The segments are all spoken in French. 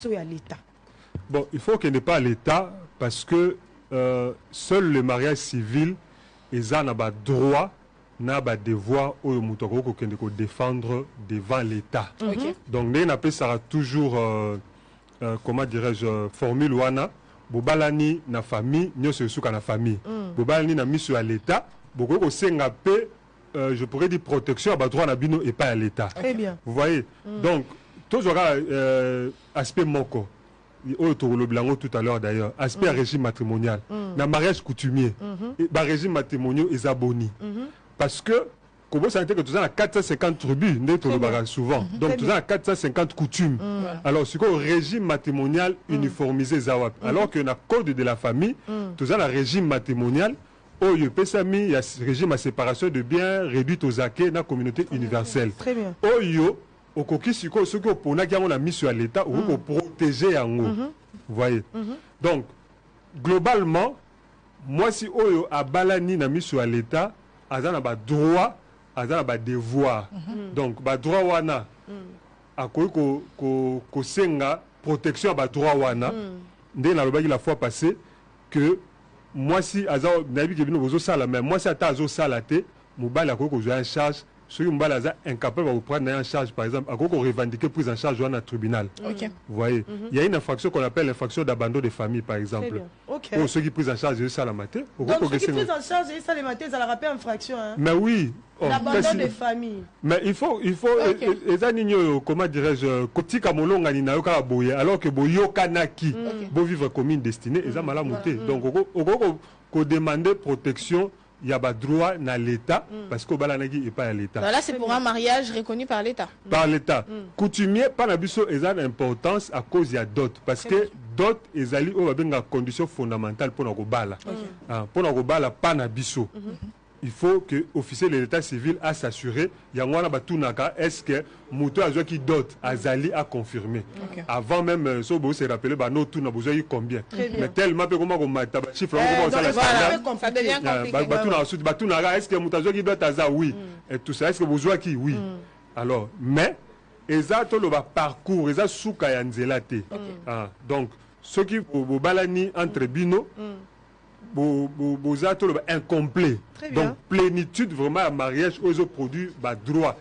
à l'État. Bon, il faut qu'il n'y ait pas l'État parce que seul le mariage civil, ils ont un droit, un devoir au défendre devant l'État. Okay. Donc, nous appelons ça toujours, comment dirais-je, formule wana, bobalani na famille, nous sommes sous la famille. Bobalani na mission à l'État, beaucoup aussi je pourrais dire protection à droit nabino et pas à l'État. Très bien. Vous voyez. Donc, toujours aspect moko. Tout à l'heure d'ailleurs, aspect régime matrimonial, na mariage coutumier, régime matrimonial est abonné. Parce que, comme ça, que tu as 450 tribus, souvent. Donc, tu as 450 coutumes. Alors, c'est quoi le régime matrimonial uniformisé Zawap. Alors que dans le code de la famille, tu as le régime matrimonial, il y a un régime à séparation de biens réduit aux acquis dans la communauté universelle. Très bien. Au coquille, ce qu'on a mis sur l'État pour protéger en haut. Vous voyez. Donc, globalement, moi, si Oyo a balani na mis sur l'État, a un droit, a un devoir. Donc, droit wana, a ko senga protection à droit wana. Ndé na lobaki la fois passée que moi si azao nabi ke bino bozo sala mais moi si ata azo salate mobali a ko jouer en charge. Ceux qui sont incapables de prendre en charge, par exemple, à quoi qu'on revendique prise en charge dans le tribunal. Okay. Vous voyez, il y a une infraction qu'on appelle l'infraction d'abandon de famille, par exemple. Okay. Pour ceux qui prennent en charge de ça la matin. Donc, ceux qui prennent en charge de ça la matin, ça leur rappelle infraction. Hein? Mais oui. L'abandon de famille. Mais il faut, comment dirais-je, Koti Kamolonga ni nayoka boye, alors que boyo kanaki, bo vivre comme une destinée, et ça m'a la monté. Donc, on demande protection. Il y a pas droit dans l'État parce qu'au balanagi n'est pas à l'État. Là, c'est pour un mariage reconnu par l'État. Par l'État. Coutumier, pas l'abus, ils ont importance à cause il y a d'autres. Parce que d'autres, ils ont une condition fondamentale pour nous bala. Pour nous bala, pas l'abus. Il faut que l'officier de l'État civil a s'assurer, il y a un batunaka, est-ce que Mouto a qui d'autres, Azali a confirmé. Avant même, si vous se rappelez, nous tout n'a besoin de combien. Mais tellement que comment on chiffre, ça devient compliqué. Batunaka, est-ce que Mouto a qui d'autres, Aza, oui. Et tout ça, est-ce que vous avez qui, oui. Alors, mais, ils ont tout le parcours, ils ont souka yanzelate. Donc, ceux qui vous balani entre bino, incomplet. Donc plénitude vraiment à mariage aux produits droit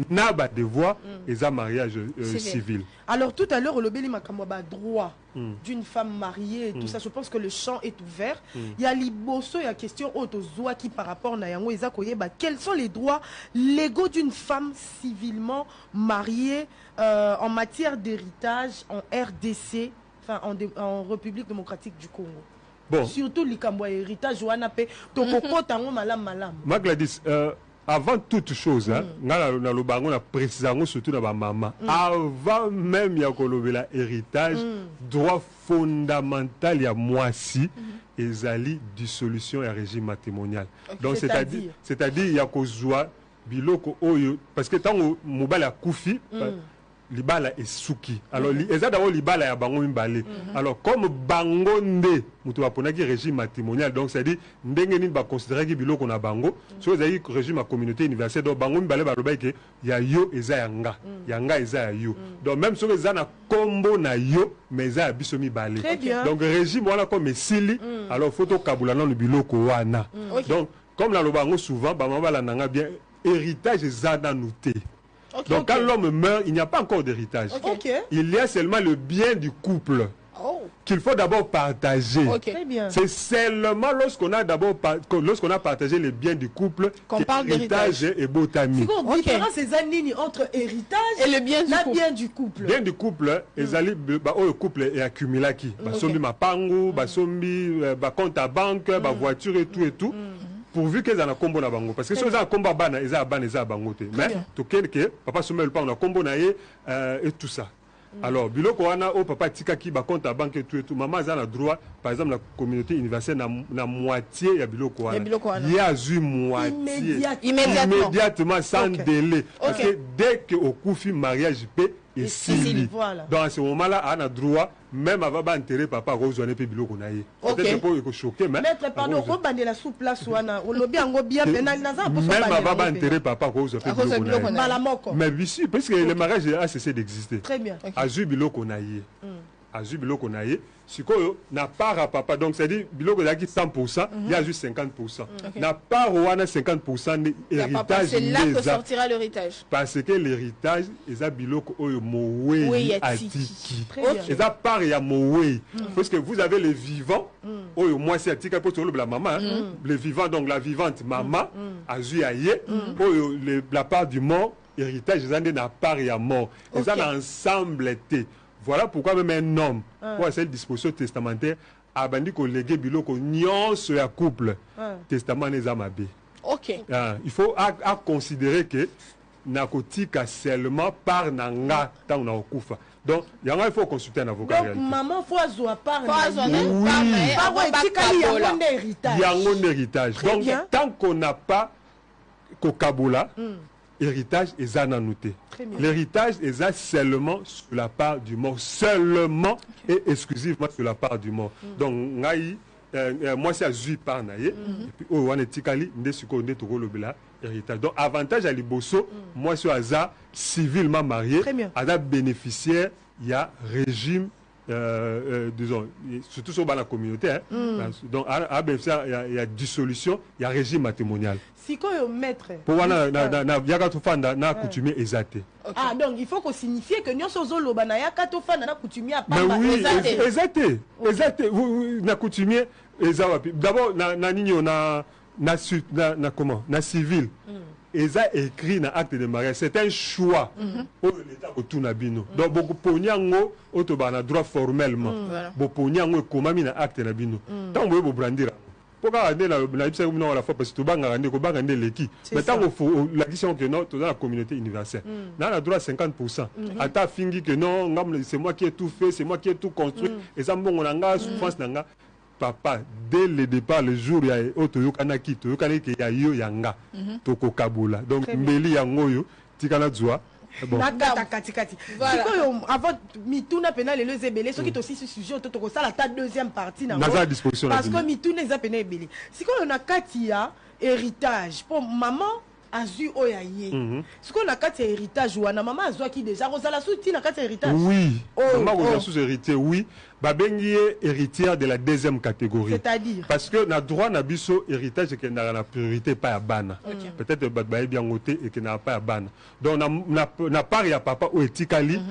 n'a pas devoir et à mariage civil. Alors tout à l'heure le beli makamwa droit d'une femme mariée et tout ça, je pense que le champ est ouvert. Il y a liboso, il y a question autozoa qui par rapport na yango ezakoye quels sont les droits légaux d'une femme civilement mariée en matière d'héritage en RDC, enfin en République démocratique du Congo. Bon. Surtout likambo héritage wana pe tokoko tango malam. Magladis, avant toute chose, na lo bango na précisément surtout na ba maman. Avant même ya kolobela héritage, droit fondamental ya moisi ezali dissolution et régime matrimonial. Donc c'est-à-dire ya kozwa biloko oyo parce que tant mobala kufi libala et suki. Alors eza d'abord libala ya bango mimbale. Alors comme bango nde mutu baponaki régime matrimonial, donc c'est-à-dire ndenge nini ba considérer ki biloko na bango so ezali régime à communauté universelle, donc bango mimbale ba loba ke ya yo eza yanga yanga eza ya yo. Donc même so eza na kombo na yo mais eza ya biso mibale. Donc régime wana comme esili, alors photo kabula na biloko wana. Donc comme la lobango souvent ba mama la nanga bien héritage eza na nouté. Donc quand l'homme meurt, il n'y a pas encore d'héritage. Il y a seulement le bien du couple qu'il faut d'abord partager. C'est seulement lorsqu'on a partagé les biens du couple qu'on parle d'héritage et botami. C'est quoi la différence entre héritage et le bien du couple? Bien du couple, le couple est accumulé qui basombi mapangu, basombi compte à banque, voiture et tout. Pourvu qu'ils aient un combo na bango parce que si ils ont un combo bana ils ont bango mais to que papa se met le pas na combo na et tout ça. Alors biloko wana au papa tika ki ba compte à banque et tout maman a le droit par exemple la communauté universelle na moitié ya biloko wana il y a eu moitié immédiatement sans délai parce que dès que au coufi mariage paix et si dans ce moment-là on a droit même avant d'enterrer papa rose on est plus biloko na ye peut-être pour choquer mais maître pardon ko bande la sous place wana on lobi ango bien penal na za même avant d'enterrer papa rose on fait biloko na ye mais ici parce que le mariage a cessé d'exister très bien azu biloko na ye azui biloko na ye sikoyo na part à papa donc c'est dire biloko zaki 100% il y a juste 50%. Na part wana 50% héritage c'est là que sortira l'héritage parce que l'héritage eza biloko oyo mowe atiki eza part ya mowe parce que vous avez les vivants oyo moi c'est atika pour tout la maman les vivants donc la vivante maman azui aye oyo la part du mort héritage eza na part ya mort eza na ensemble té. Voilà pourquoi même un homme, pour cette disposition testamentaire, a bandi ko légué biloko nyonso ya couple. Testament n'est amabe. OK. Il faut à considérer que nakotika seulement par nanga tant na okufa. Donc il faut consulter un avocat. Donc maman faut azwa par héritage. Donc tant qu'on n'a pas kokabula héritage est annoté. L'héritage est seulement sur la part du mort, seulement et exclusivement sur la part du mort. Donc, moi, c'est à Zui par Naye, et puis, on est Tikali, on est héritage. Donc, avantage à Liboso, moi, c'est à civilement marié, à bénéficiaire, il y a régime. Disons, surtout sur la communauté, donc il y a dissolution, il y a régime matrimonial. Si quoi maître pour na coutumier exaté. Ah donc il faut qu'on signifie que nous sommes au na yaka to fanda na coutumier pas exaté vous na coutumier exaté d'abord na nini na comment na civil eza écrit dans acte de mariage c'est un choix pour l'état autour na bino donc beaucoup ponyango auto bana droit formellement beaucoup ponyango komami na acte na bino tant vous brandira pourquoi ande na ibisa na la fois parce que to banga ande ko banga ande leki mais tant la question que non dans la communauté universelle na la droit 50% ata fingi que non c'est moi qui ai tout fait c'est moi qui ai tout construit et ça mbongo nanga souffrance nanga papa dès le départ le jour ya otoyokana ki toyokana ke ya yo yanga toko kabula donc mbeli yangoyo tikana zwa bon kati voilà avant mituna pena le zebele ce qui est aussi ce sujet to ça la deuxième partie na parce que mituna za pena ebele si qu'on a kati ya héritage pour maman azu oyaye ce qu'on a kati ya héritage wana maman azwa ki déjà rozala souti na kati ya héritage oui maman rozala sous héritier oui babengi héritière de la deuxième catégorie c'est-à-dire parce que na droit na biso héritage que na priorité pas ya bana peut-être ba bien ngoté et que na pas ya bana donc na part ya papa o etikali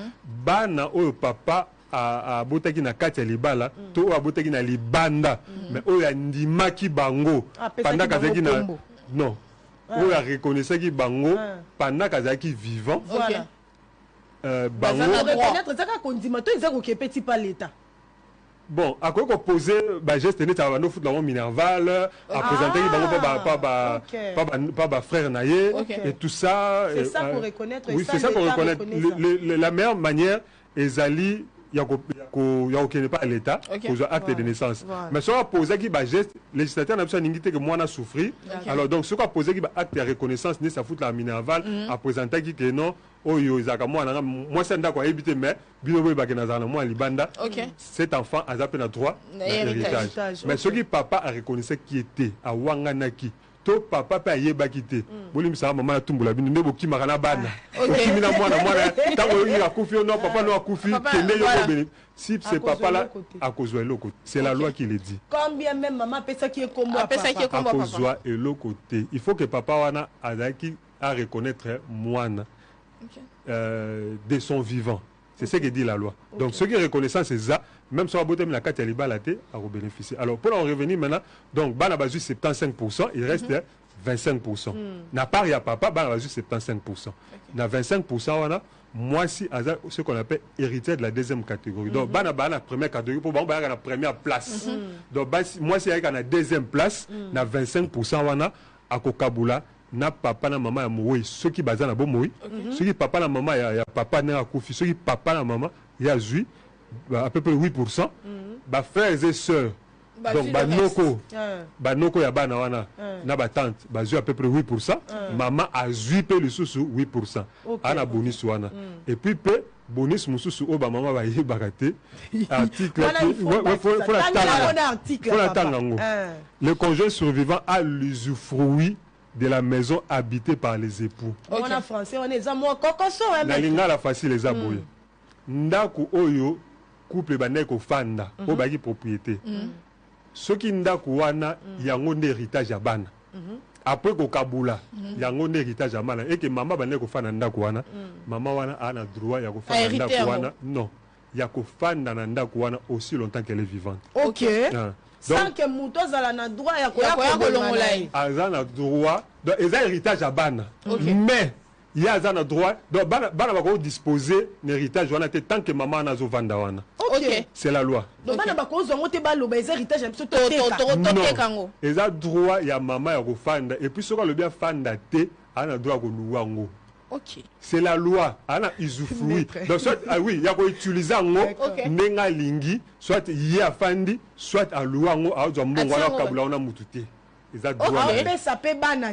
bana o papa a botaki na kati ya libala to a botaki na libanda mais o ya ndimaki bango pendant kazaki na non ou la reconnaissance qui bango pendant kazaki vivant voilà bango reconnaître ça qu'on dit maintenant ils ont que petit pas l'état bon à quoi poser ba geste net à no foot dans minerval à présenter bango pas frère naie et tout ça c'est ça pour reconnaître oui c'est ça pour reconnaître la meilleure manière ezali il y a aucun pas à l'état pour acte de naissance mais si on a posé qui ba geste législateur n'a pas n'ingité que moi n'a souffri alors donc ce qu'on a posé qui ba acte de reconnaissance ni ça fout la minerval à présenter qui que non oh yo izaka moi c'est d'accord éviter mais bino ba que nazana moi libanda cet enfant a zappé na droit héritage mais ce qui papa a reconnu qui était à wanganaki to papa pa yeba kité bolim sa maman tumbula bino ndebo kimaka na bana okimina mwana tango yi akufi non papa no akufi kende yo bene si c'est papa là à cause de l'autre c'est la loi qui le dit combien même maman pesa qui est combo papa à cause de l'autre côté il faut que papa wana azaki à reconnaître mwana de son vivant c'est ce que dit la loi donc ce qui est reconnaissance c'est ça même si on a beau la carte à l'ibalaté à bénéficier alors pour en revenir maintenant donc bana basu 75% il reste 25% n'a pas ya papa bana basu 75% na 25% wana moi si ce qu'on appelle héritier de la deuxième catégorie donc bana première catégorie pour bana la première place donc moi si avec la deuxième place na 25% wana à kokabula na papa na maman ya moui ceux qui bazana na bo moui ceux qui papa na maman ya papa na akufi ceux qui papa na maman ya zui à peu près 8%, bah frères et sœurs, donc bah noko ya bana wana, na ba tante, bah à peu près 8%, maman a zuipé le sous 8%, ana bonus wana, et puis peu bonus mususu o ba maman ba yebakate, article, faut la tangango. Le conjoint survivant a l'usufruit de la maison habitée par les époux. On a français, on est amour kokoso, na linga la facile les aboye. Ndaku oyo couple bandai ko fanda o baki propriété soki ndako wana yango nde héritage ya bana après ko kabula yango nde héritage ya bana et que maman bandai ko fanda ndako wana maman wana ana droit ya ko fanda ndako wana non ya ko fanda na ndako wana aussi longtemps qu'elle est vivante. OK. Sans que muto zala na droit ya ko longola. Azana droit donc eza héritage ya bana mais il y a un droit donc bana bako disposer l'héritage wana tant que maman nazo vanda wana. OK. C'est la loi. Donc bana bako zongo te ba loba héritage biso to kango. Eza droit ya maman ya ko fanda et puis soka le bien fanda te ana droit ko luwango. OK. C'est la loi ana usufruit. Donc soit oui, il y a ko utiliser ngo nenga lingi soit ya fandi soit a luwango a zo mbongo wana kabula ona mututé. Okay. Ça peut bana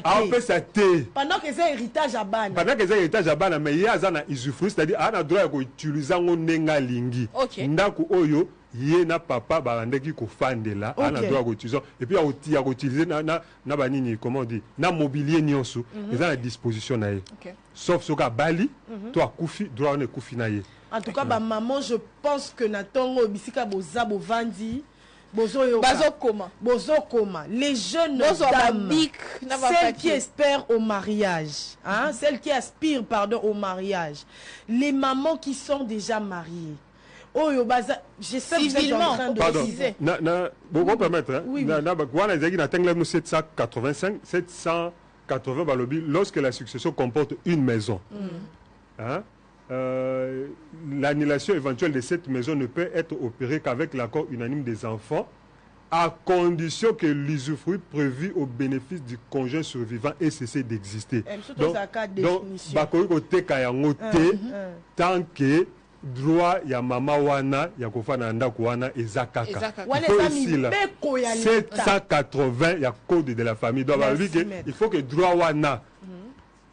pendant que c'est héritage à bana. Pendant que c'est héritage à bana, mais il y a un usufruit, c'est-à-dire on a droit d'utiliser un nenga lingi. Ndaku oyo yena papa barandeki ko fandela, on a droit d'utiliser. Et puis il y a utiliser na banini comment on dit, na mobilier nyonso, ils ont la disposition na ye. Sauf soka bali, toi kufi droit on kufi na ye. En tout cas ba maman, je pense que na tongo bisika boza bovandi Bozo Koma, les jeunes dames, celles qui espèrent au mariage, hein, celles qui aspirent au mariage, les mamans qui sont déjà mariées. Oh, j'espère que vous êtes en train de préciser. Vous permettre, hein? Oui. 780 balobi, lorsque la succession comporte une maison. Hein? L'annulation éventuelle de cette maison ne peut être opérée qu'avec l'accord unanime des enfants, à condition que l'usufruit prévu au bénéfice du conjoint survivant ait cessé d'exister. Donc, tant que droit ya mama wana ya kofana ndako wana ezakaka. 780 ya code de la famille. Donc il faut que droit wana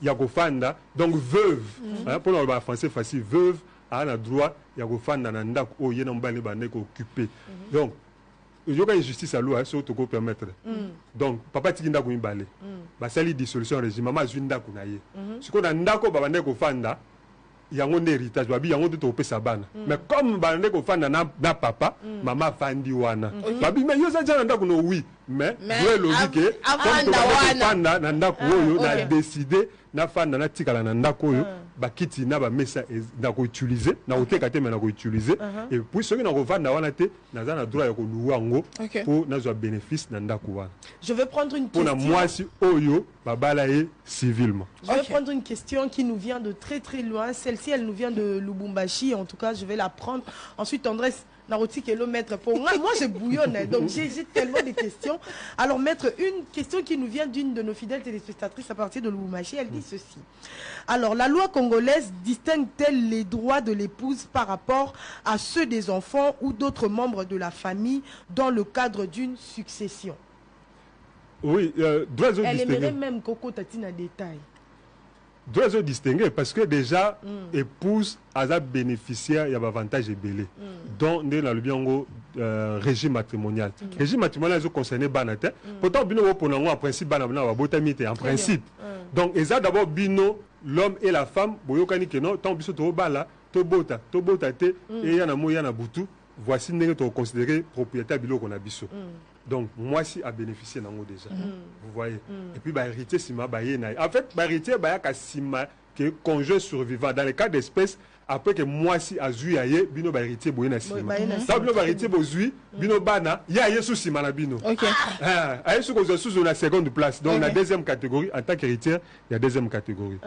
Yakofanda, donc veuve, pour le français facile, veuve a un droit Yakofanda Nanda ou Yenambani Banek occupé. Donc, il y a une justice à l'eau, ça te permettre. Donc, papa Tikinda Kouimbale, Basali dissolution régime, maman Zunda Kounaye. Ce qu'on a Ndako Banek Ofanda, il y a un héritage, il y a un autre sa banne. Mais comme Banek Ofanda na papa, maman Fandi Wana. Babi, mais yo ça Nanda Kouno, oui. Mais, logique, comme Fanda Nanda Kouyo, a décidé. Na fanda na tikala na ndako yo bakiti na ba mesa na ko utiliser na oteka te na ko utiliser et puis ceux qui na ko vanda wana te na za na droit ya ko luwango pour na zo bénéfice na ndako wana. Je vais prendre une question. Pour na moi si oyo babalaye civilement. Je vais prendre une question qui nous vient de très très loin. Celle-ci elle nous vient de Lubumbashi, en tout cas je vais la prendre. Ensuite Andrés Naroti maître pour moi je bouillonne donc j'ai tellement de questions. Alors maître, une question qui nous vient d'une de nos fidèles téléspectatrices à partir de Lubumbashi, elle dit ceci. Alors la loi congolaise distingue-t-elle les droits de l'épouse par rapport à ceux des enfants ou d'autres membres de la famille dans le cadre d'une succession? Oui, elle aimerait même Coco Tatine en détail. Doit se distinguer parce que déjà épouse a bénéficiaire il y a avantage et belé dont dans le biango régime matrimonial. Régime matrimonial est concerné banate. Pourtant bino pour en principe banana wa botamité en principe. Donc ils a d'abord bino l'homme et la femme boyokani que non tant biso to bala to bota te et yana mo yana butu voici n'est to considéré propriétaire biloko na biso. Donc moi si a bénéficié nango déjà. Vous voyez. Et puis bah héritier sima ba yena. En fait bah héritier ba ka sima que conjoint survivant dans les cas d'espèce après que moi si a zui aye bino ba héritier boyena sima. Ça bino ba héritier bozui bino bana ya yesu sima na bino. OK. Ah, aye sous sous la seconde place. Donc la deuxième catégorie en tant qu'héritier, il y a deuxième catégorie.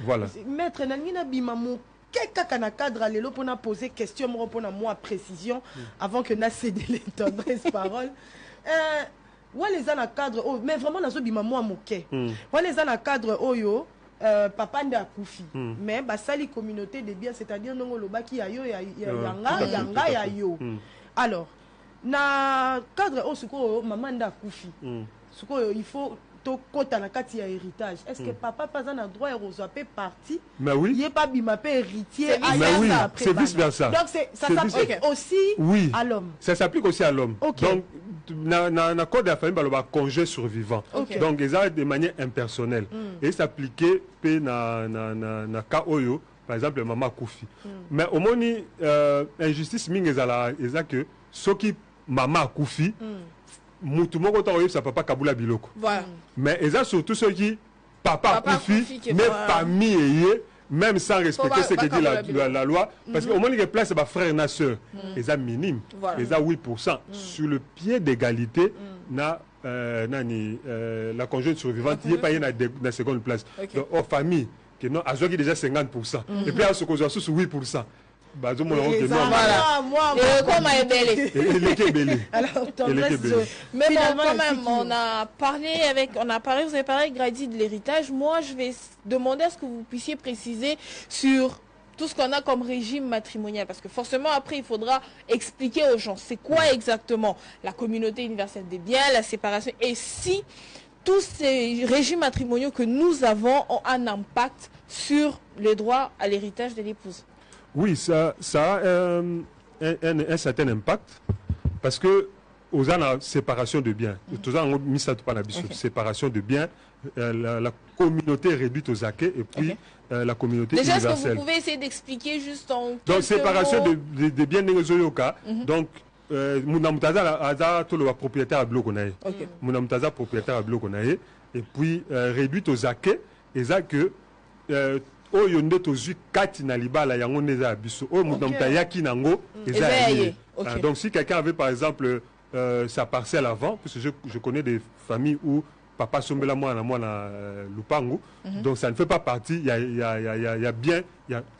Voilà. Maître Nangina Bimamo quelqu'un na cadre lelo pour na poser question pour na moi précision avant que na céder les tendresses paroles. Ouais les ans à cadre oh mais vraiment na zo bimamo amoké. Ouais les ans à cadre oyo papa nda akufi mais basali communauté de bien c'est-à-dire non lobaki ya yo yanga ya yo. Alors na cadre o suko maman nda akufi. Suko il faut to kota na kati ya héritage. Est-ce que papa pas un droit à rezoaper partie? Mais oui. Il est pas bimapé héritier. Mais oui, c'est vice versa. Donc ça s'applique aussi à l'homme. Ça s'applique aussi à l'homme. Donc na code de la famille baloba conjoint survivant. Donc ils ont de manière impersonnelle et s'appliquer pe na cas oyo par exemple maman akufi mais omoni injustice mingi eza que soki maman akufi mutu moko to oyebisa papa kabula biloko Voilà. mais eza surtout soki papa akufi qui mais va- famille eye même sans respecter ce que dit kabula la loi parce que omoni que place ba frère na sœur eza minime Voilà. eza 8% sur le pied d'égalité na la conjointe survivante il pas na seconde place Ok. donc en famille que non azwaki déjà 50% et puis à ce qu'on soit sous 8% bazo mon que non Voilà. moi, Et comme à Ebele. et les belé alors tendresse Elle était belle. Mais bon, finalement, quand la même, fille vous avez parlé avec Grady de l'héritage. Moi, je vais demander à ce que vous puissiez préciser sur tout ce qu'on a comme régime matrimonial. Parce que forcément, après, il faudra expliquer aux gens c'est quoi exactement la communauté universelle des biens, la séparation. Et si tous ces régimes matrimoniaux que nous avons ont un impact sur les droits à l'héritage de l'épouse. oui ça a un certain impact parce que aux la séparation de biens tout ça mis ça pas la Ok. séparation de biens la communauté est réduite aux acquets et puis Ok. la communauté Déjà, est-ce que universelle vous pouvez essayer d'expliquer juste en donc quelques séparation mots de biens négozoyoka donc munamutaza aza tout le propriétaire à bloc on a Ok. munamutaza propriétaire à bloc on a et puis réduite aux acquets et ça que oyo nde tozwi kati na libala yango nde eza ya biso oyo moto na moto ayaki nango eza Eza ya ya ye ye. Ok. donc si quelqu'un avait par exemple sa parcelle avant parce que je connais des familles où papa sombela mwana lupango donc ça ne fait pas partie il y a bien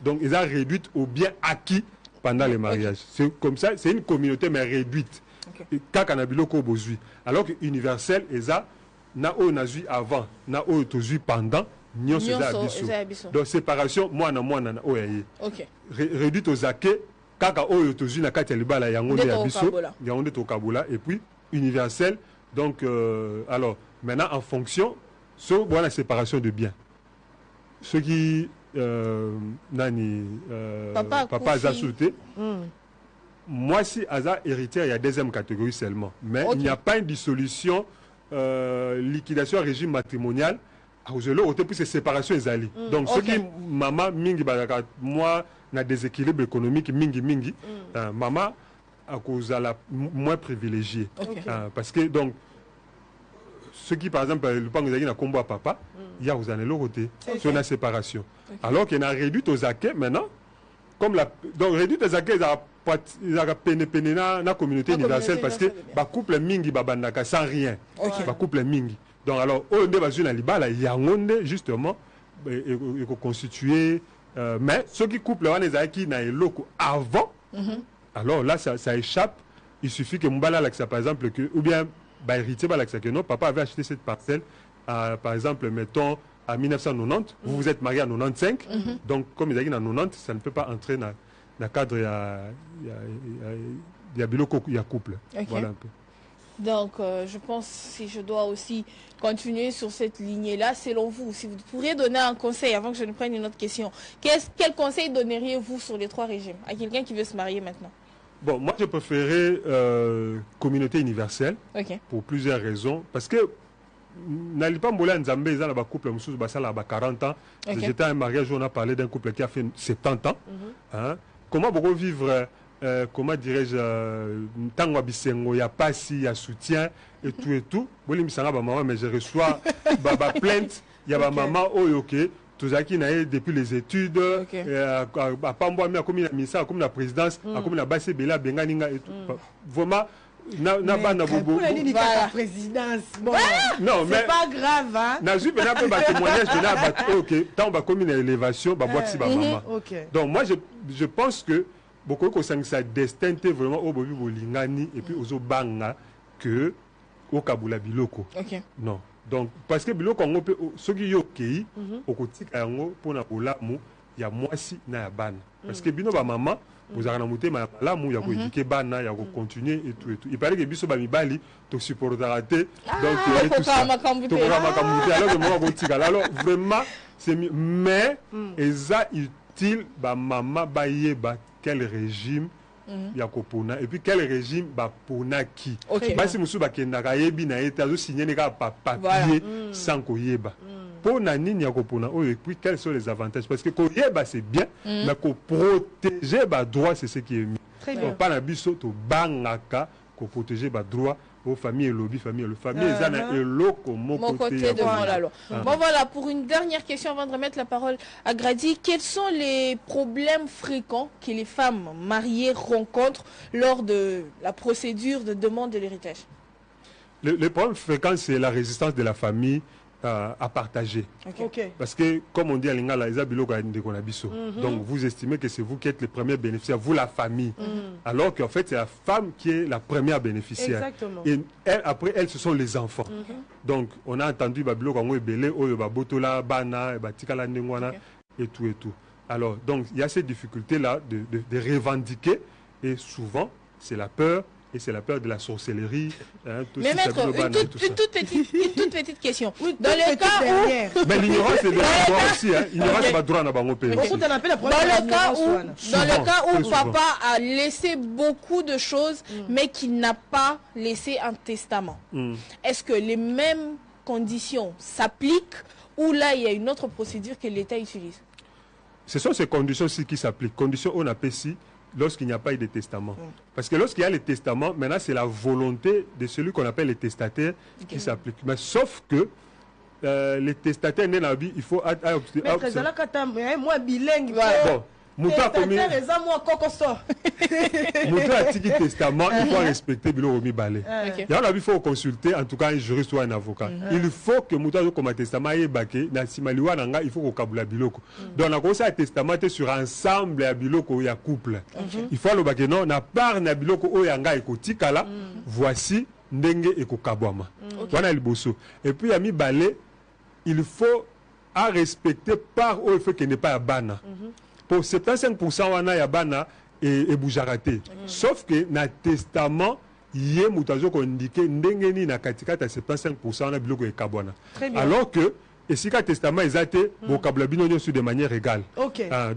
donc eza réduite au bien acquis pendant les mariages c'est comme ça c'est une communauté mais réduite Ok. kaka na biloko bozwi alors que universel eza na oyo nazwi avant na oyo tozwi pendant nyonso eza ya Nyonso eza ya biso biso. donc séparation mwana na oyo ya ye Ok. réduite aux acquets kaka oyo tozwi na kati ya libala yango nde ya Nde biso tokabola. yango nde tokabola et puis universel donc alors maintenant en fonction so bona séparation de biens ceux qui papa aza sauté moi si aza héritière il y a deuxième catégorie seulement mais Ok. il n'y a pas une dissolution liquidation à régime matrimonial ozelo ote plus séparation ezali donc Ok. soki mama mingi bazaka moi na déséquilibre économique mingi mama akozala moins privilégié Ok. parce que donc ceux qui par exemple le pango ezali na kombo ya papa il y a ozana eloko te so na séparation alors qu'il y a réduite aux acquets maintenant comme la donc réduite aux acquets ezalaka pene na communauté Na universelle communauté parce que universelle, bien. bakouple mingi babandaka sans rien Ok. bakouple mingi donc alors oyo nde bazwi na libala yango nde justement ekoconstituer mais soki couple wana ezalaki na eloko avant alors là ça échappe il suffit que mobali alakisa par exemple que ou bien héritier balakisa que non papa avait acheté cette parcelle par exemple mettons à 1990 vous vous êtes marié en 95 donc comme ezalaki na 90 ça ne peut pas entrer na cadre ya biloko ya couple Ok. voilà un peu. Donc, je pense, si je dois aussi continuer sur cette lignée-là, selon vous, si vous pourriez donner un conseil, avant que je ne prenne une autre question, quel conseil donneriez-vous sur les trois régimes à quelqu'un qui veut se marier maintenant? Bon, moi je préférais communauté universelle Ok. pour plusieurs raisons parce que Nalipa Mbola Nzambe ils ont un couple mususu basala ba 40 ans. Ok. J'étais à un mariage où on a parlé d'un couple qui a fait 70 ans. Hein? Comment beaucoup vivre comment dirais-je tango bisengo ya pasi ya soutien et tout. Boli misanga ba maman mais je reçois ba plainte ya ba maman oyoke tozaki na depuis les études a pambo mi a commis la ministère a commis la présidence a commis la base bela benganinga et tout. Vraiment na bana bobo voilà présidence bon non mais c'est pas grave hein na ju bena pe ba témoignage bena ba OK tant ba commis na élévation ba boxi ba maman OK donc moi je pense que beaucoup ko sangisa destin te vraiment au bobi bolingani et puis ozo banga que au kabula biloko Ok. non donc parce que biloko ngo pe soki yo kei okotika yango pona olamu ya mwasi na ya bana parce que bino ba maman bozaka na motema ya malamu ya koéduquer bana ya continuer et tout il paraît que biso ba mibali to supportera te donc il y a tout ça to kora makamute alors que moi kotika alors vraiment c'est mieux mais eza utile ba maman ba yeba quel régime ya kopona et puis quel régime ba pona qui Ok. basi musu bakendaka yebi na ye te azo signer neka papier sans koyeba pour nani ya kopona et puis quels sont les avantages parce que koyeba c'est bien mais ko protéger ba droit c'est ce qui est mieux. Très bien. Pas na biso to bangaka ko protéger ba droit aux familles et lobby famille le famille ezana eloko mon côté devant la loi. Bon voilà, pour une dernière question avant de remettre la parole à Grady, quels sont les problèmes fréquents que les femmes mariées rencontrent lors de la procédure de demande de l'héritage? Les problèmes fréquents c'est la résistance de la famille à partager. Okay. Parce que, comme on dit à Lingala, donc vous estimez que c'est vous qui êtes les premiers bénéficiaires, vous la famille. Alors qu'en fait, c'est la femme qui est la première bénéficiaire. Exactement. Et elle, après, elles, ce sont les enfants. Donc, on a entendu Babilo Kango Ebele, Botola, Bana, Batikala Nengwana, et tout et tout. Alors, donc, il y a ces difficultés-là de revendiquer, et souvent, c'est la peur. Et c'est la peur de la sorcellerie. Hein, mais maître, une toute petite question. Dans le cas où... Mais l'ignorance, c'est le droit aussi. Hein. L'ignorance, c'est pas droit dans le pays. Dans le cas où papa a laissé beaucoup de choses, mais qu'il n'a pas laissé un testament, est-ce que les mêmes conditions s'appliquent ou là, il y a une autre procédure que l'État utilise? Ce sont ces conditions-ci qui s'appliquent. Conditions on appelle si lorsqu'il n'y a pas eu de testament. Parce que lorsqu'il y a le testament, maintenant c'est la volonté de celui qu'on appelle le testataire qui s'applique. Mais sauf que les testataires, il faut... moi bilingue. Bon. Moutou a tiki testament, il faut respecter Bilo Balé. Il faut consulter en tout cas un juriste ou un avocat. Il faut que Moutou a comme testament il faut qu'on kabula Biloko. Donc on a commencé à testament sur ensemble à Biloko il y a couple. Il faut le baguer non na part na Biloko o yanga ekotikala voici ndenge ekokabwama. Voilà le bosso. Et puis a mis balé il faut à respecter par où il faut qu'il n'est pas à bana. Pour 75% wana ya bana et boujarate. Sauf que na testament yé moutazo ko indiqué ndenge ni na katikata 75% na biloko ekabwana. Alors que et si le testament est athée, vous avez sur de manière égale.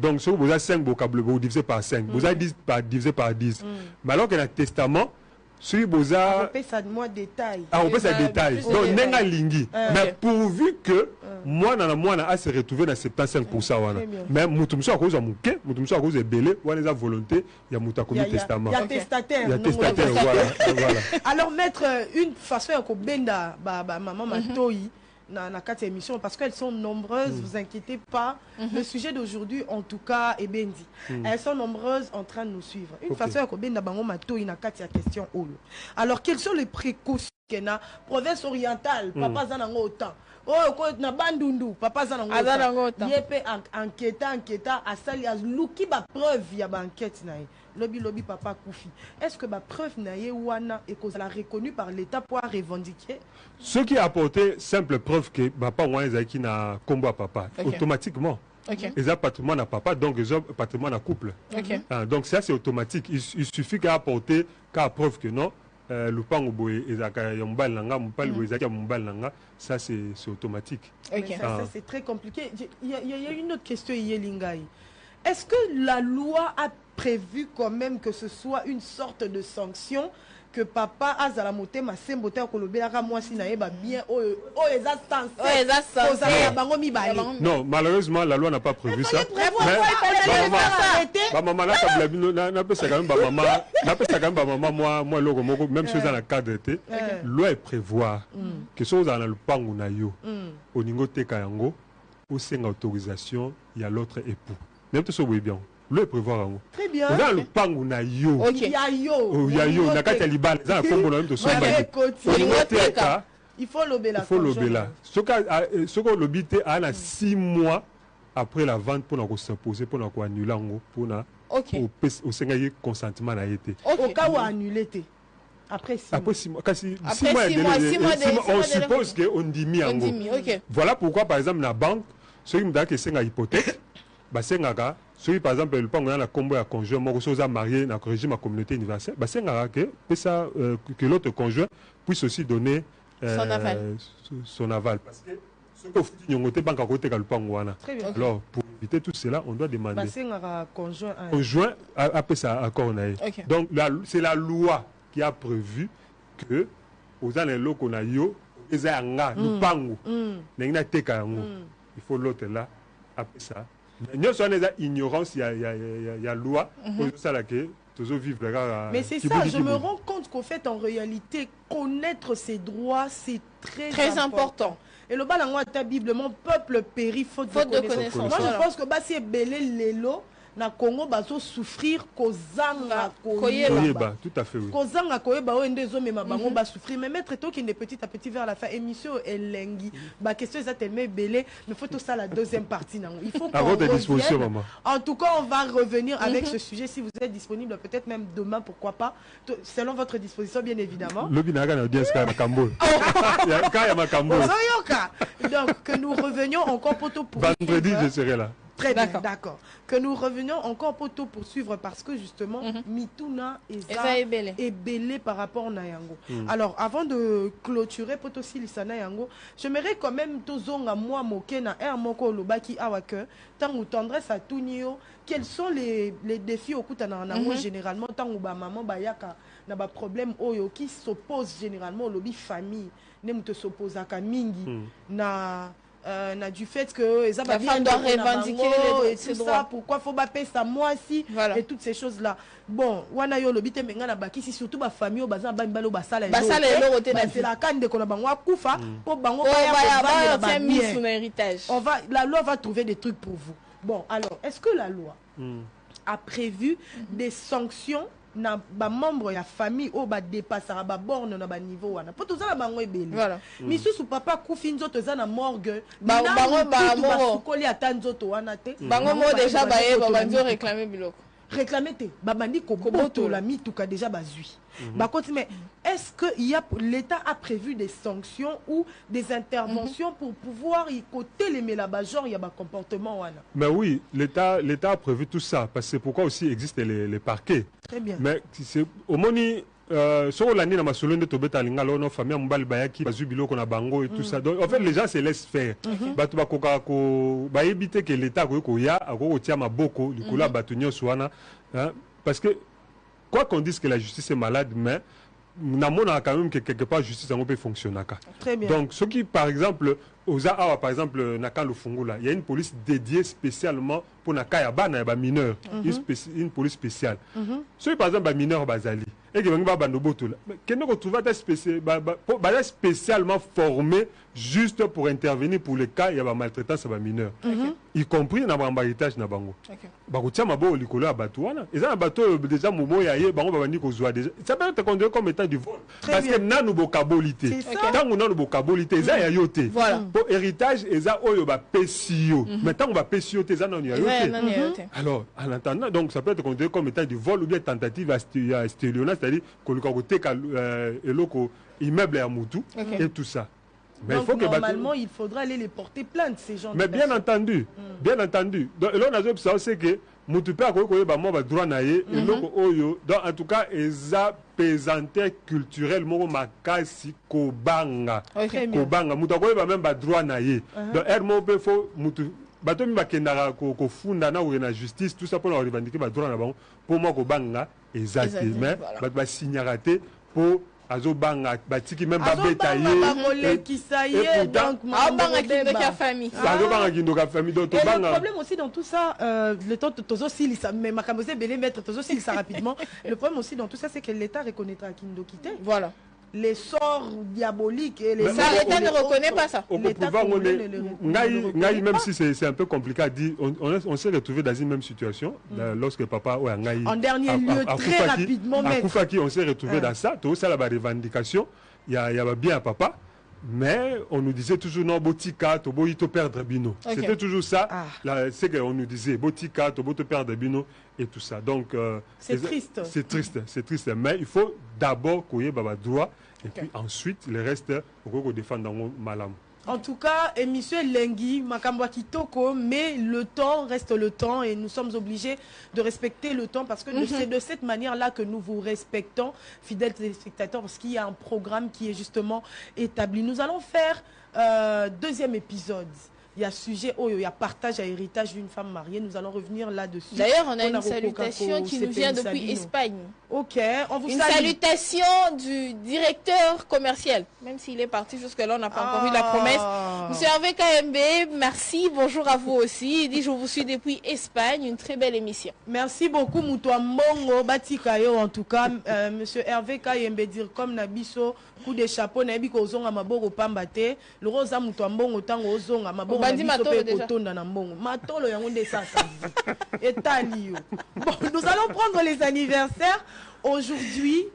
Donc, si vous avez 5 vocabulaires, vous divisez par 5. Vous avez 10 divisé par 10. Mais alors que le testament, si vous avez... On peut ça de moi détail. On peut ça détail. Donc, nenga lingi. Mais pourvu que moi, a se retrouvé dans 75%. Mais moutoumso à cause de mouké, moutoumso à cause de belé, ou à la volonté, il y a mouta comme testament. Il y a testataire. Il y a testataire, voilà. Alors, mettre une façon à benda, maman Matoi, dans la 4e émission, parce qu'elles sont nombreuses, vous inquiétez pas. Le sujet d'aujourd'hui, en tout cas, est bien dit. Elles sont nombreuses en train de nous suivre. Une façon à benda bango Matoi, na 4e question. Alors, quelles sont les précautions qu'il y a province orientale, papa zanango autant. Oh, na bandundu, papa zanango autant. Yépe enquêta, asali luki ba preuve ya ba enquête na lobby papa Koufi. Est-ce que ma preuve naïe wana et qu'on l'a reconnu par l'État pour revendiquer? Ce qui a apporté simple preuve que papa wana qui n'a combo à papa automatiquement. Ils ont patrimoine à papa, donc ils ont patrimoine à couple. Donc ça c'est automatique. Il suffit qu'à apporter qu'à preuve que non. Le pan au boé ça c'est automatique. Ça c'est très compliqué. Il y a une autre question Lingai. Est-ce que la loi a prévu quand même que ce soit une sorte de sanction que papa azala moté ma semboté kolobelaka mwasi na yeba bien non, malheureusement la loi n'a pas prévu ça. Même chose dans la cadre d'été, loi prévoit que chose dans le pangu na yo au niveau teka yango ou c'est une autorisation il y a l'autre époux. Même tout ça oui bien. Le prévoir en très bien. On a le pangu na yo. Yayo. Nakata libal. Ça combo na même de son. Il faut l'obéla. Il faut l'obéla. Ce que l'obité a 6 mois après la vente pour nous s'imposer pour nous annuler pour nous au Sénégal consentement a été. Au cas où annuler té. Après 6 mois. 6 mois. On suppose qu'on dit mis en gros. Voilà pourquoi par exemple la banque ceux qui me disent que c'est une hypothèque. Basengaga, celui par exemple le pango na combo ya conjoint moko soza marié na régime à communauté universelle, basengaga que l'autre conjoint puisse aussi donner son aval parce que ce que faut nyongote banque à côté le pango wana. Alors pour éviter tout cela, on doit demander basengaga conjoint après ça accord naé. Donc c'est la loi qui a prévu que aux années locaux na yo eza nga lupangu ndenge nateka yango il faut l'autre là après ça nyonso wana eza ignorance ya loi oyo osala ke vivre mais c'est ça, je me rends compte qu'au fait, en réalité, connaître ses droits, c'est très important. Et le bal en ta Bible, mon peuple périt faute de connaissance. Moi, je pense que si c'est belé l'élo, na Congo bazo souffrir kozanga koyeba tout à fait oui kozanga koyeba o ndezo mema bango ba souffrir mais mettre to qui est petit à petit vers la fin émission elengi ba question ça tellement belé mais faut tout ça la deuxième partie non il faut à votre disposition maman en tout cas on va revenir avec ce sujet si vous êtes disponible peut-être même demain pourquoi pas selon votre disposition bien évidemment le binaga na audience ka makambo ya makambo donc que nous revenions encore pour vendredi je serai là. Très bien, d'accord. Que nous revenions encore pour tout poursuivre parce que justement, Mituna est belé par rapport à Nayango. Alors, avant de clôturer Potosi Lissana Yango, j'aimerais quand même tozonga moi moke na moko lobaki awake tant ou tendresse à Tunio. Quels sont les défis au kutana nango généralement tant ou ba maman bayaka na ba problème oyo qui s'oppose généralement au lobby famille ne te s'oppose à mingi na du fait que la femme doit revendiquer ses droits. Pourquoi faut pas payer ça moi aussi et toutes ces choses là. Bon, wana yo lobite menga na bakisi surtout ba famille baza ba mbalo basala c'est la canne de kona bango akufa pour bango héritage. La loi va trouver des trucs pour vous. Bon, alors, est-ce que la loi a prévu des sanctions na ba membre ya famille o ba dépasser ba borne na ba niveau wana pour tout ça bango ebeli voilà misusu papa kufi nzoto za na morgue bango ba koli ata nzoto wana te bango mo déjà ba banzo réclamer biloko réclamer te babandi ko boto la mituka déjà bazui mais est-ce que l'État a prévu des sanctions ou des interventions pour pouvoir y côté les genre il y a un comportement wana? Mais oui, l'État a prévu tout ça parce que c'est pourquoi aussi existent les parquets. Très bien. Mais c'est au moni sur l'année dans ma solonde to beta linga lo no famille mbali bayaki bazubilo kona bango et tout ça. Donc en fait les gens se laissent faire. Batu bakoka ko ba éviter que l'État ko ya ko tia maboko likula batu nyonso wana parce que quoi qu'on dise que la justice est malade, mais nous avons quand même que quelque part la justice peut fonctionner. Très bien. Donc, ce qui, par exemple, par exemple, Naka Lufungula, il y a une police dédiée spécialement pour Naka Yaba mineur, une police spéciale. Ceux par exemple, mineur Bazali, et qui vont trouver spécialement formé juste pour intervenir pour les cas il y a maltraitance à mineur, y compris dans le héritage na bango. Bakutia mabo likolo ya bato wana. Eza na bato déjà momo ya ye bango babandi ko zwa déjà. Ça peut être considéré comme état du vol parce que nanu bokabilité. Tant on nanu bokabilité eza ya yote. Pour héritage eza oyo ba pesio. Mais tant on va pesio te eza nanu ya yote. Alors en attendant donc ça peut être considéré comme état du vol ou bien tentative à stélionnage, c'est-à-dire que le côté eloko immeuble à Moutou et tout ça. Mais donc, il faut que normalement, il faudra aller les porter plainte, ces gens. Mais bien entendu, bien entendu. Donc, là, on a ça, c'est que Moutou Père, droit naïe, donc en tout cas, ils ont présenté culturellement makasi kobanga. Kobanga, Moutou Père, même droit naïe. Donc, Hermo faut Moutou. Bato mi bakendaka ko funda na na justice tout ça pour revendiquer ba droit na bango pour moi ko banga exact mais ba signara te pour azobanga batiki même ba betaye qui ça y est donc banga kindoka famille azobanga kindoka famille donc banga le problème aussi dans tout ça le temps tozo si ça mais makamose belé mettre tozo si ça rapidement le problème aussi dans tout ça c'est que l'État reconnaîtra kindokité voilà les sorts diaboliques et les l'État ne reconnaît pas ça. Même si c'est un peu compliqué à dire, on s'est retrouvé dans une même situation lorsque papa en dernier lieu très rapidement à Koufaki on s'est retrouvé dans ça tout ça la revendication il y a bien à papa mais on nous disait toujours non botika to boito perdre bino c'était toujours ça c'est qu'on nous disait botika to boito perdre bino et tout ça donc c'est triste mais il faut d'abord qu'il y ait droit et puis ensuite le reste pour qu'on défende dans malam. En tout cas, émission Lengi, Makambwa Kitoko, mais le temps reste le temps et nous sommes obligés de respecter le temps parce que c'est de cette manière-là que nous vous respectons, fidèles téléspectateurs, parce qu'il y a un programme qui est justement établi. Nous allons faire deuxième épisode. il y a sujet, oh, il y a partage à héritage d'une femme mariée. Nous allons revenir là-dessus. D'ailleurs, on a une salutation qui nous vient depuis Espagne. Ok, on vous une salue. Salutation du directeur commercial. Même s'il est parti jusque-là, on n'a pas encore eu la promesse. Monsieur Hervé KMB, merci, bonjour à vous aussi. Il dit, je vous suis depuis Espagne, une très belle émission. Merci beaucoup, Moutoua Mbongo, Batikayo, en tout cas. Monsieur Hervé KMB, dire comme Nabiso, coup de chapeau, Nabi Kozonga Maboro Pambate, le Rosa Moutoua Mbongo, Tango Ozonga, Maboro Nabiso Pekotonda Nambongo. Matolo Yangonde Sasa. Et Talio. Bon, nous allons prendre les anniversaires. Aujourd'hui,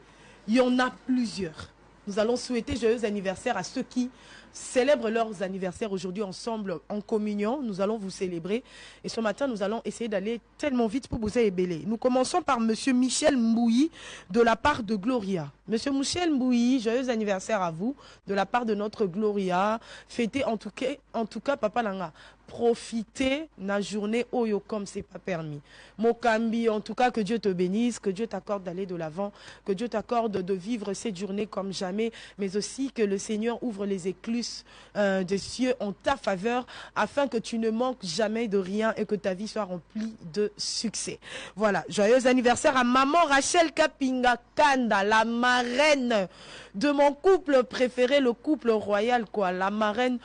il y en a plusieurs. Nous allons souhaiter joyeux anniversaire à ceux qui célèbrent leurs anniversaires aujourd'hui ensemble en communion. Nous allons vous célébrer. Et ce matin, nous allons essayer d'aller tellement vite pour vous ébeler. Nous commençons par Monsieur Michel Mbouyi de la part de Gloria. Monsieur Michel Mbouyi, joyeux anniversaire à vous de la part de notre Gloria. Fêtez en tout cas Papa Langa. Profitez de la journée Oyo comme c'est pas permis. Mokambi, en tout cas, que Dieu te bénisse, que Dieu t'accorde d'aller de l'avant, que Dieu t'accorde de vivre cette journée comme jamais, mais aussi que le Seigneur ouvre les écluses des cieux en ta faveur, afin que tu ne manques jamais de rien et que ta vie soit remplie de succès. Voilà, joyeux anniversaire à maman Rachel Kapinga Kanda, la marraine de mon couple préféré, le couple royal, quoi, la marraine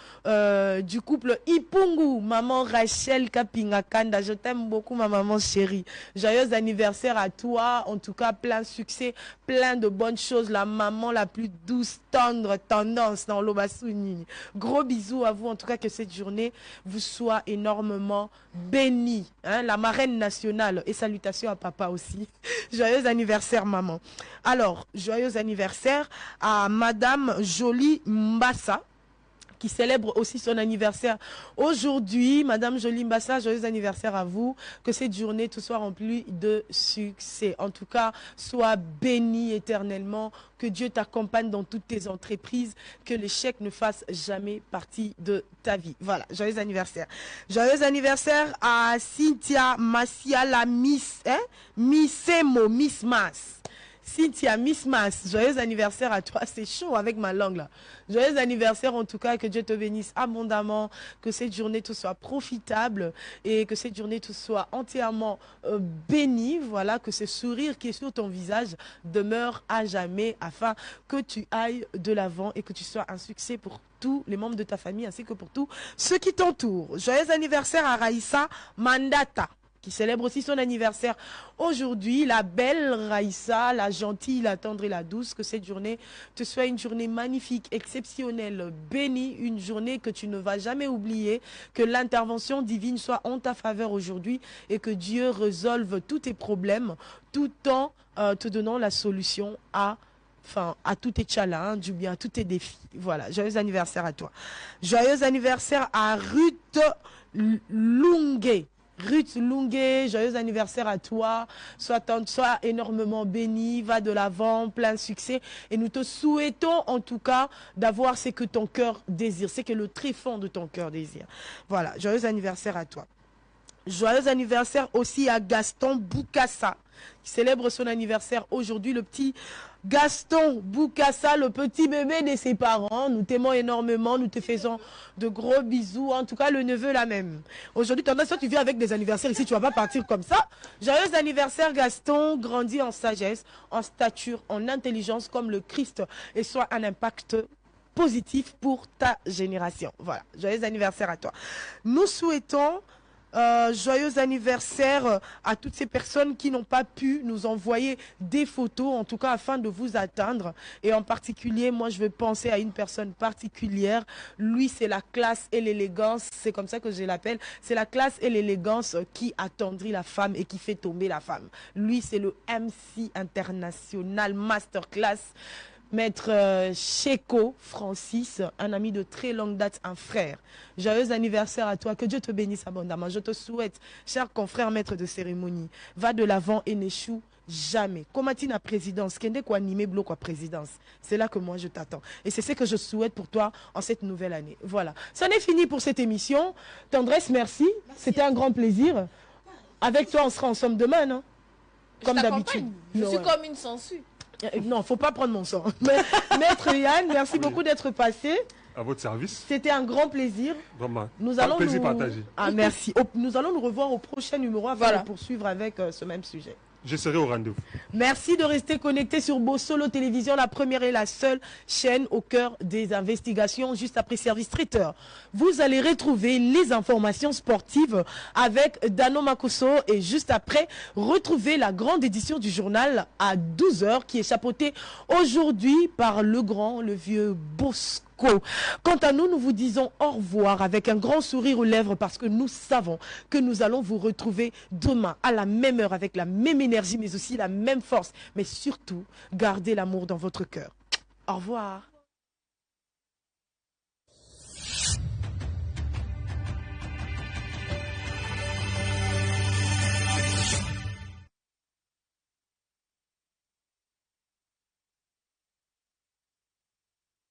du couple Ipungu. Maman Rachel Kapinga Kanda, je t'aime beaucoup, ma maman chérie. Joyeux anniversaire à toi, en tout cas plein de succès, plein de bonnes choses, la maman la plus douce, tendre, tendance dans l'Obasuni. Gros bisous à vous, en tout cas que cette journée vous soit énormément bénie, hein, la marraine nationale, et salutations à papa aussi. Joyeux anniversaire maman. Alors, joyeux anniversaire à Madame Jolie Mbassa, qui célèbre aussi son anniversaire aujourd'hui. Madame Jolie Mbassa, joyeux anniversaire à vous. Que cette journée tout soit remplie de succès. En tout cas, sois béni éternellement. Que Dieu t'accompagne dans toutes tes entreprises. Que l'échec ne fasse jamais partie de ta vie. Voilà, joyeux anniversaire. Joyeux anniversaire à Cynthia Massiala Miss, Missemo, Miss Mas. Cynthia, Miss Mas, joyeux anniversaire à toi. C'est chaud avec ma langue là. Joyeux anniversaire en tout cas, que Dieu te bénisse abondamment, que cette journée tout soit profitable et que cette journée tout soit entièrement bénie. Voilà, que ce sourire qui est sur ton visage demeure à jamais afin que tu ailles de l'avant et que tu sois un succès pour tous les membres de ta famille ainsi que pour tous ceux qui t'entourent. Joyeux anniversaire à Raïssa Mandata, qui célèbre aussi son anniversaire aujourd'hui. La belle Raïssa, la gentille, la tendre et la douce, que cette journée te soit une journée magnifique, exceptionnelle, bénie, une journée que tu ne vas jamais oublier, que l'intervention divine soit en ta faveur aujourd'hui et que Dieu résolve tous tes problèmes tout en te donnant la solution à tous tes challenges, du bien, à tous tes défis. Voilà, joyeux anniversaire à toi. Joyeux anniversaire à Ruth Lungue. Ruth Lungue, joyeux anniversaire à toi. Sois énormément béni, va de l'avant, plein de succès. Et nous te souhaitons en tout cas d'avoir ce que ton cœur désire, ce que le tréfonds de ton cœur désire. Voilà, joyeux anniversaire à toi. Joyeux anniversaire aussi à Gaston Boukassa, qui célèbre son anniversaire aujourd'hui, le petit Gaston Boukassa, le petit bébé de ses parents. Nous t'aimons énormément, nous te faisons de gros bisous. En tout cas, le neveu la même. Aujourd'hui, tendance, toi, tu viens avec des anniversaires ici, tu vas pas partir comme ça. Joyeux anniversaire Gaston, grandis en sagesse, en stature, en intelligence comme le Christ et soit un impact positif pour ta génération. Voilà, joyeux anniversaire à toi. Nous souhaitons joyeux anniversaire à toutes ces personnes qui n'ont pas pu nous envoyer des photos, en tout cas afin de vous atteindre. Et en particulier, moi je vais penser à une personne particulière. Lui, c'est la classe et l'élégance, c'est comme ça que je l'appelle. C'est la classe et l'élégance qui attendrit la femme et qui fait tomber la femme. Lui, c'est le MC international masterclass. Maître Cheko Francis, un ami de très longue date, un frère. Joyeux anniversaire à toi, que Dieu te bénisse abondamment. Je te souhaite, cher confrère maître de cérémonie, va de l'avant et n'échoue jamais. Comatine à présidence, kende ko animé bloc à présidence. C'est là que moi je t'attends. Et c'est ce que je souhaite pour toi en cette nouvelle année. Voilà. Ça n'est fini pour cette émission. Tendresse, merci. C'était un grand plaisir. Avec toi, on sera ensemble demain, non? Comme d'habitude. Je suis comme une sangsue. Non, faut pas prendre mon sang. Maître Yann, merci beaucoup d'être passé. À votre service. C'était un grand plaisir. Vraiment. Nous allons plaisir nous... partagé. Ah, merci. Nous allons nous revoir au prochain numéro afin de poursuivre avec ce même sujet. Je serai au rendez-vous. Merci de rester connecté sur Bossolo Télévision, la première et la seule chaîne au cœur des investigations, juste après Service Traiteur. Vous allez retrouver les informations sportives avec Dano Makoso et juste après, retrouver la grande édition du journal à 12 h qui est chapeautée aujourd'hui par le vieux Bosco. Quant à nous, nous vous disons au revoir avec un grand sourire aux lèvres parce que nous savons que nous allons vous retrouver demain à la même heure avec la même énergie mais aussi la même force. Mais surtout, gardez l'amour dans votre cœur. Au revoir.